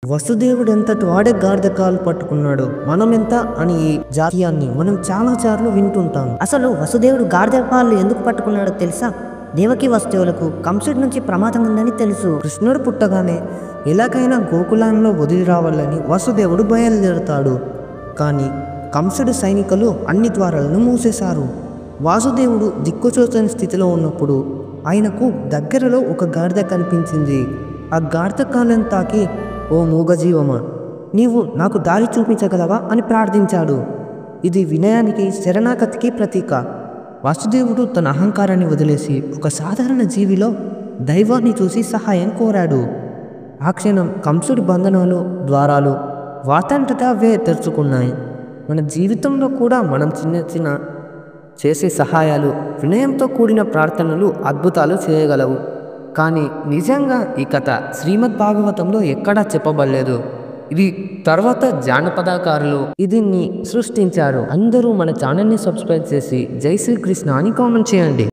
వసుదేవుడు ఎంతటి వాడే గాడిదకాలు పట్టుకున్నాడు మనమెంత అని ఈ జాతీయాన్ని మనం చాలా సార్లు వింటుంటాం. అసలు వసుదేవుడు గాడిద పాలు ఎందుకు పట్టుకున్నాడో తెలుసా? దేవకి వసుదేవులకు కంసుడి నుంచి ప్రమాదం ఉందని తెలుసు. కృష్ణుడు పుట్టగానే ఎలాగైనా గోకులంలో వదిలి రావాలని వసుదేవుడు బయలుదేరుతాడు. కానీ కంసుడి సైనికులు అన్ని ద్వారాలను మూసేశారు. వాసుదేవుడు దిక్కుచోచని స్థితిలో ఉన్నప్పుడు ఆయనకు దగ్గరలో ఒక గాడిద కనిపించింది. ఆ గాడిద కాలను తాకి, "ఓ మూగజీవమా, నీవు నాకు దారి చూపించగలవా?" అని ప్రార్థించాడు. ఇది వినయానికి, శరణాగతికి ప్రతీక. వాసుదేవుడు తన అహంకారాన్ని వదిలేసి ఒక సాధారణ జీవిలో దైవాన్ని చూసి సహాయం కోరాడు. ఆ క్షణం కంసుడి బంధనాలు ద్వారాలు వాటంతటా అవే తెరుచుకున్నాయి. మన జీవితంలో కూడా మనం చిన్న చిన్న చేసే సహాయాలు, వినయంతో కూడిన ప్రార్థనలు అద్భుతాలు చేయగలవు. కానీ నిజంగా ఈ కథ శ్రీమద్ భాగవతంలో ఎక్కడా చెప్పబడలేదు. ఇది తర్వాత జానపదకారులు దీన్ని సృష్టించారు. అందరూ మన ఛానల్ని సబ్స్క్రైబ్ చేసి జై శ్రీకృష్ణ అని కామెంట్ చేయండి.